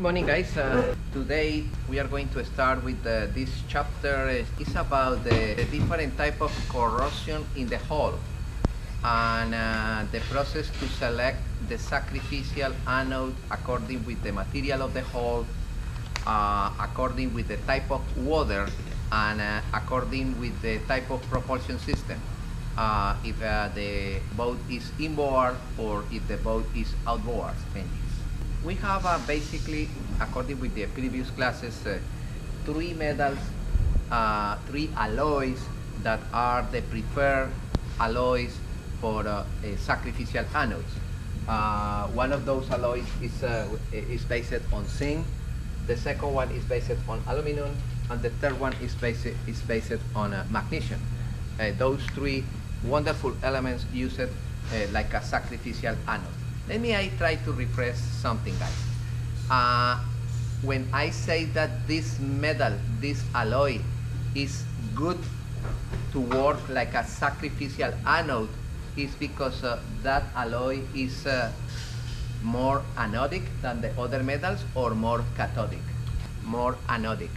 morning, guys. Today we are going to start with this chapter. It's about the different type of corrosion in the hull and the process to select the sacrificial anode according with the material of the hull, according with the type of water, and according with the type of propulsion system. If the boat is inboard or if the boat is outboard engines. We have basically, according with the previous classes, three metals, three alloys that are the preferred alloys for sacrificial anodes. One of those alloys is based on zinc, the second one is based on aluminum, and the third one is based on magnesium. Those three wonderful elements used like a sacrificial anode. Let me try to refresh something, guys. When I say that this metal, this alloy, is good to work like a sacrificial anode, is because that alloy is more anodic than the other metals, or more cathodic? More anodic.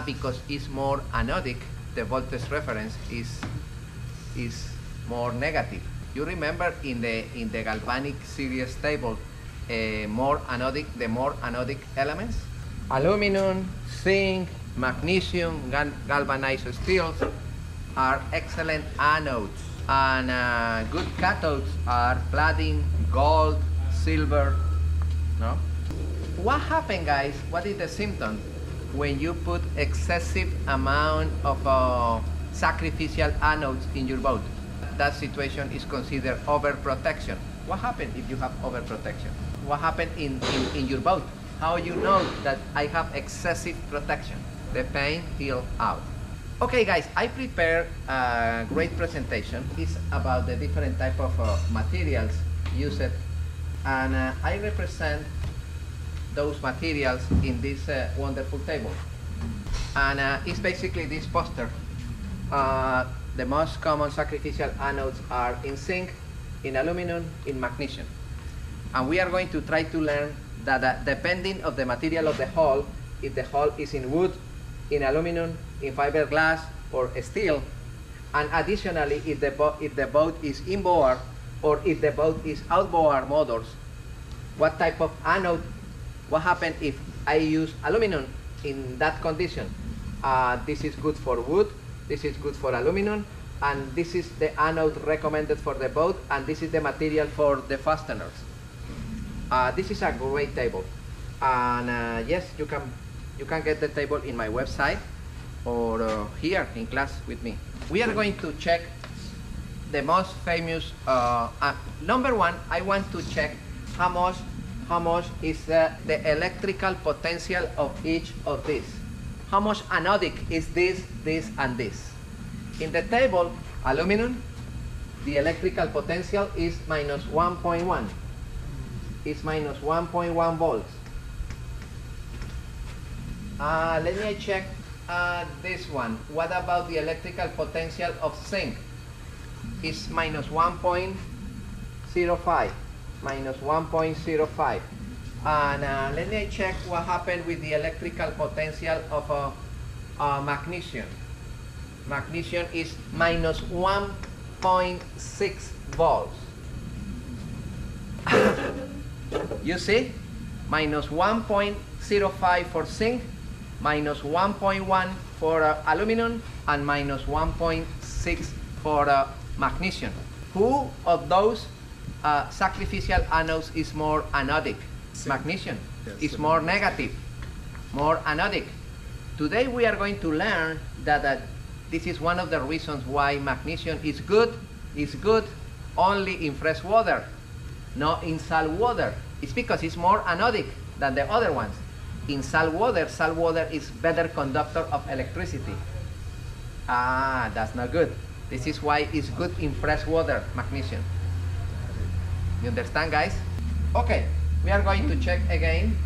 Because it's more anodic, the voltage reference is more negative. You remember in the galvanic series table, the more anodic elements, aluminum, zinc, magnesium, galvanized steels are excellent anodes, and good cathodes are platinum, gold, silver. No? What happened, guys? What is the symptom when you put excessive amount of sacrificial anodes in your boat? That situation is considered overprotection. What happens if you have overprotection? What happened in your boat? How you know that I have excessive protection? The paint peel out. Okay, guys, I prepared a great presentation. It's about the different type of materials used, and I represent those materials in this wonderful table. And it's basically this poster. The most common sacrificial anodes are in zinc, in aluminum, in magnesium. And we are going to try to learn that depending on the material of the hull, if the hull is in wood, in aluminum, in fiberglass, or steel, and additionally if the boat is inboard or if the boat is outboard motors, what type of anode, what happens if I use aluminum in that condition? This is good for wood, this is good for aluminum, and this is the anode recommended for the boat, and this is the material for the fasteners. This is a great table, and yes, you can get the table in my website or here in class with me. We are going to check the most famous. Number one, I want to check how much is the electrical potential of each of these. How much anodic is this, and this? In the table, aluminum, the electrical potential is minus 1.1. It's minus 1.1 volts. Let me check this one. What about the electrical potential of zinc? It's minus 1.05. Minus 1.05. And let me check what happened with the electrical potential of magnesium. Magnesium is minus 1.6 volts. You see? Minus 1.05 for zinc, minus 1.1 for aluminum, and minus 1.6 for magnesium. Who of those sacrificial anodes is more anodic? Magnesium. Yes, is more negative, more anodic. Today we are going to learn that this is one of the reasons why magnesium is good only in fresh water, not in salt water. It's because it's more anodic than the other ones. In salt water is better conductor of electricity. That's not good. This is why it's good in fresh water, magnesium. You understand, guys? Okay, we are going to check again.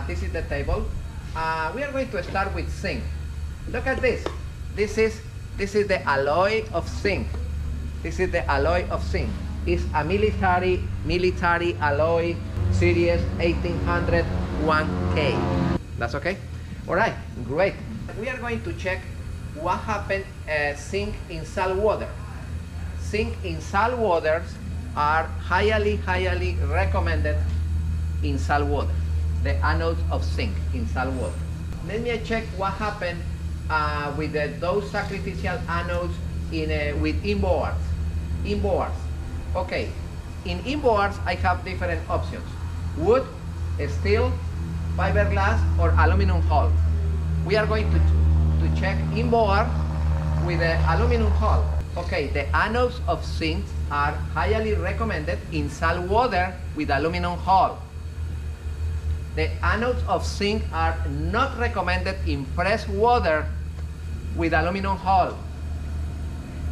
This is the table. We are going to start with zinc. Look at this. This is the alloy of zinc. This is the alloy of zinc. It's a military alloy, series 1800 1K. That's okay? All right, great. We are going to check what happened zinc in salt water. Zinc in salt waters are highly recommended in salt water. The anodes of zinc in salt water. Let me check what happened with those sacrificial anodes with inboards. Inboards. Okay, in inboards I have different options: wood, steel, fiberglass, or aluminum hull. We are going to check inboard with the aluminum hull. Okay, the anodes of zinc are highly recommended in salt water with aluminum hull. The anodes of zinc are not recommended in fresh water with aluminum hull.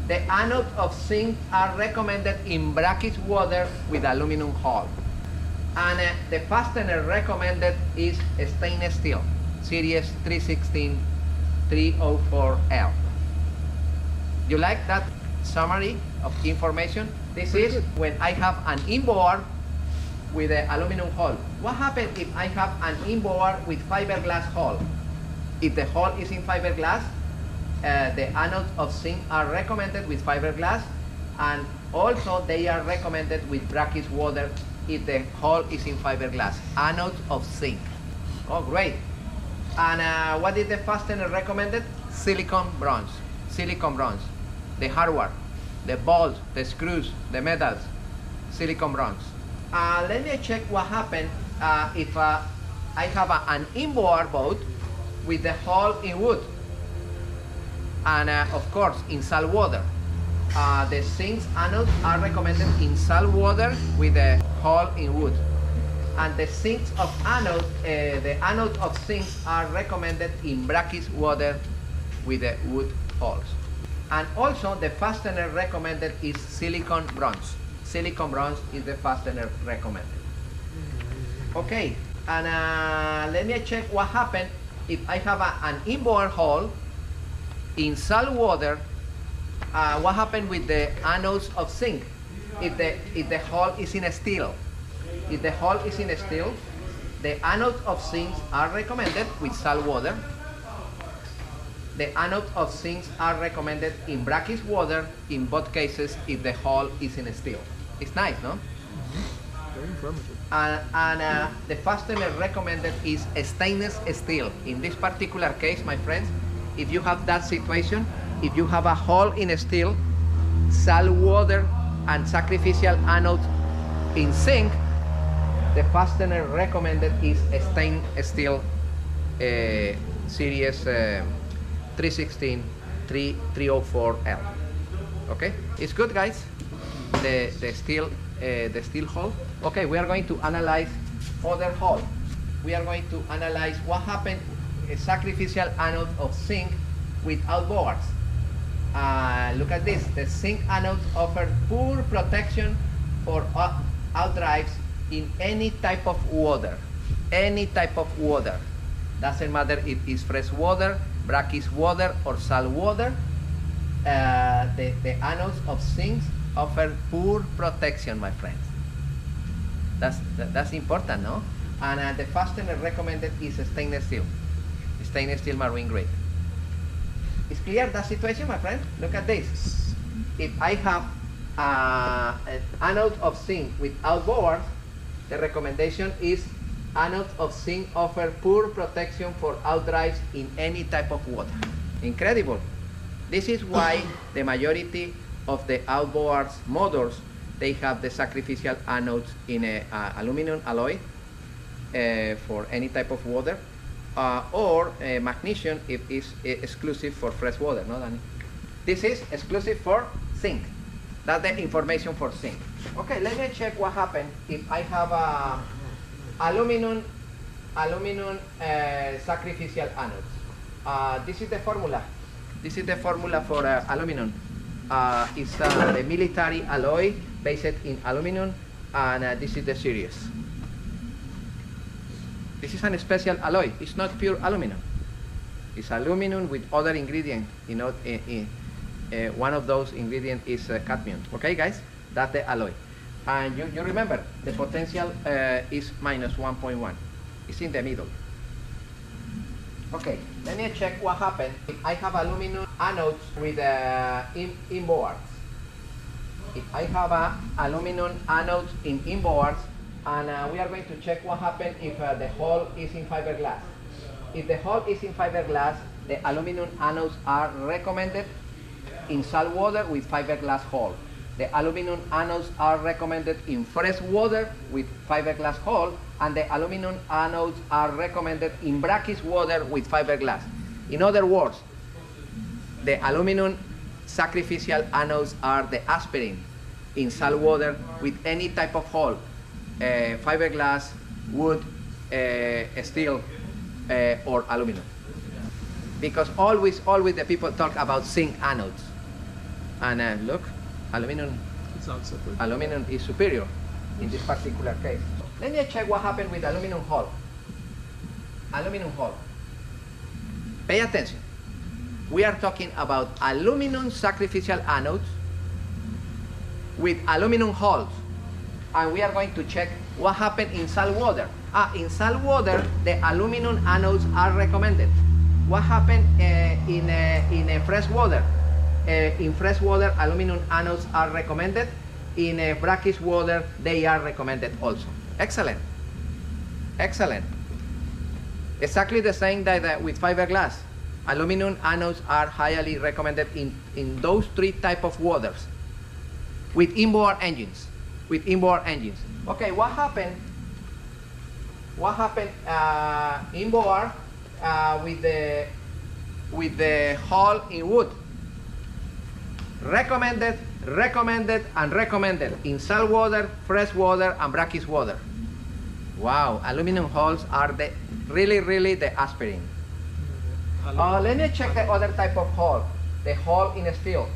The anodes of zinc are recommended in brackish water with aluminum hull. And the fastener recommended is stainless steel, series 316 304L. You like that summary of information? This is when I have an inboard with an aluminum hull. What happens if I have an inboard with fiberglass hull? If the hull is in fiberglass, the anodes of zinc are recommended with fiberglass, and also they are recommended with brackish water if the hull is in fiberglass. Anodes of zinc. Oh, great. And what is the fastener recommended? Silicon bronze. Silicon bronze. The hardware, the bolts, the screws, the metals, silicon bronze. Let me check what happened if I have an inboard boat with the hull in wood. And of course, in salt water. The zinc anodes are recommended in salt water with the hull in wood. And the zinc of anode, the anodes of zinc are recommended in brackish water with the wood hulls. And also the fastener recommended is silicon bronze. Silicon bronze is the fastener recommended. Okay, and let me check what happened if I have an inboard hull in salt water. What happened with the anodes of zinc if the hull is in steel? If the hull is in steel, the anodes of zinc are recommended with salt water. The anodes of zinc are recommended in brackish water in both cases if the hull is in steel. It's nice, no? Very informative. And the fastener recommended is stainless steel. In this particular case, my friends, if you have that situation, if you have a hull in steel, salt water, and sacrificial anode in zinc, the fastener recommended is stainless steel series 316 304L. Okay, it's good, guys. The steel hull. Okay, we are going to analyze other hull. We are going to analyze what happened a sacrificial anode of zinc with outboards. Look at this. The zinc anodes offer poor protection for outdrives in any type of water. Any type of water. Doesn't matter if it's fresh water, brackish water, or salt water. The anodes of zinc offer poor protection, my friends. That's important, no? And the fastener recommended is stainless steel. Stainless steel marine grade. It's clear that situation, my friend? Look at this. If I have an anode of zinc with outboards, the recommendation is anodes of zinc offer poor protection for outdrives in any type of water. Incredible. This is why the majority of the outboards motors, they have the sacrificial anodes in a aluminum alloy for any type of water, or magnesium if it's exclusive for fresh water, no, Danny? This is exclusive for zinc. That's the information for zinc. Okay, let me check what happened if I have aluminum sacrificial anodes. This is the formula. This is the formula for aluminum. It's the military alloy based in aluminum, and this is the series. This is a special alloy. It's not pure aluminum. It's aluminum with other ingredients. You know, one of those ingredients is cadmium. Okay, guys, that's the alloy. And you remember the potential is -1.1. It's in the middle. Okay, let me check what happened if I have aluminum anodes with inboards. If I have aluminum anodes in inboards, and we are going to check what happened if the hull is in fiberglass. If the hull is in fiberglass, the aluminum anodes are recommended in salt water with fiberglass hull. The aluminum anodes are recommended in fresh water with fiberglass hull, and the aluminum anodes are recommended in brackish water with fiberglass. In other words, the aluminum sacrificial anodes are the aspirin in salt water with any type of hull, fiberglass, wood, steel, or aluminum. Because always the people talk about zinc anodes. And look, aluminum is superior in this particular case. Let me check what happened with aluminum hull. Aluminum hull. Pay attention. We are talking about aluminum sacrificial anodes with aluminum hulls. And we are going to check what happened in salt water. In salt water, the aluminum anodes are recommended. What happened in fresh water? In fresh water, aluminum anodes are recommended. In brackish water, they are recommended also. Excellent. Excellent. Exactly the same that with fiberglass. Aluminum anodes are highly recommended in those three type of waters with inboard engines. With inboard engines. Okay, what happened? What happened inboard with the hull in wood? Recommended, and recommended in salt water, fresh water, and brackish water. Wow, aluminum hulls are the really the aspirin. Let me check the other type of hull, the hull in steel.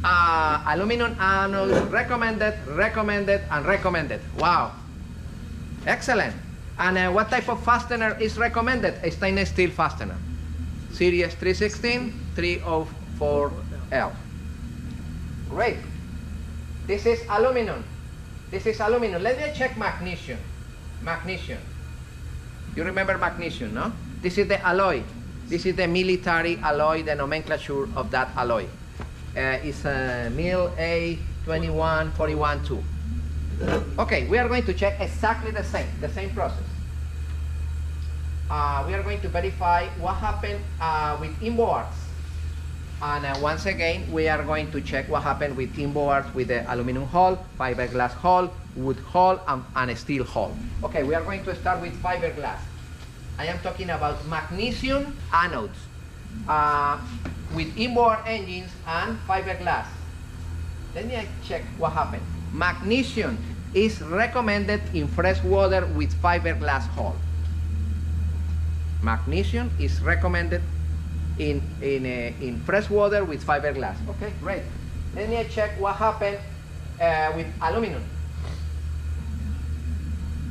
Aluminum anodes recommended, and recommended. Wow, excellent. And what type of fastener is recommended? A stainless steel fastener. Series 316, 304L. Great. This is aluminum. This is aluminum. Let me check magnesium. Magnesium. You remember magnesium, no? This is the alloy. This is the military alloy, the nomenclature of that alloy. It's mil A21412. Okay, we are going to check exactly the same process. We are going to verify what happened with inboards. And once again, we are going to check what happened with inboards with the aluminum hull, fiberglass hull, wood hull, and steel hull. Okay, we are going to start with fiberglass. I am talking about magnesium anodes with inboard engines and fiberglass. Let me check what happened. Magnesium is recommended in fresh water with fiberglass hull. Magnesium is recommended in fresh water with fiberglass. Okay, great. Let me check what happened with aluminum.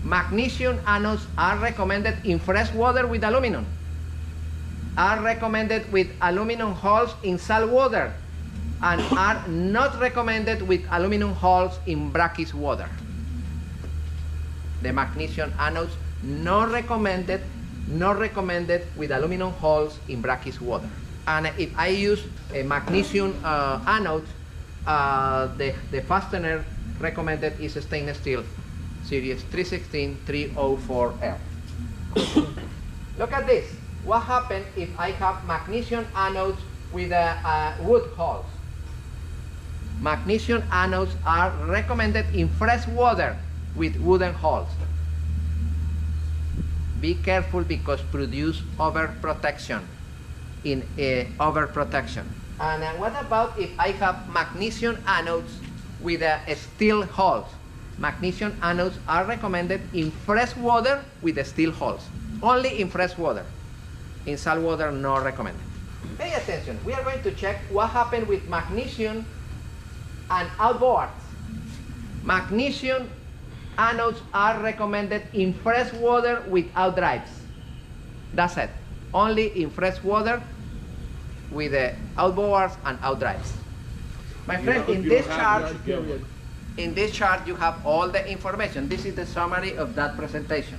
Magnesium anodes are recommended in fresh water with aluminum. Are recommended with aluminum hulls in salt water, and are not recommended with aluminum hulls in brackish water. The magnesium anodes not recommended with aluminum hulls in brackish water. And if I use a magnesium anode, the fastener recommended is stainless steel, series 316 304L. Look at this. What happens if I have magnesium anodes with wood hulls? Magnesium anodes are recommended in fresh water with wooden hulls. Be careful because produce overprotection. Overprotection. And what about if I have magnesium anodes with steel hulls? Magnesium anodes are recommended in fresh water with steel hulls. Only in fresh water. In salt water, not recommended. Pay attention. We are going to check what happened with magnesium and outboards. Magnesium anodes are recommended in fresh water without drives. That's it. Only in fresh water with outboards and outdrives. My friend, in this chart, In this chart you have all the information. This is the summary of that presentation.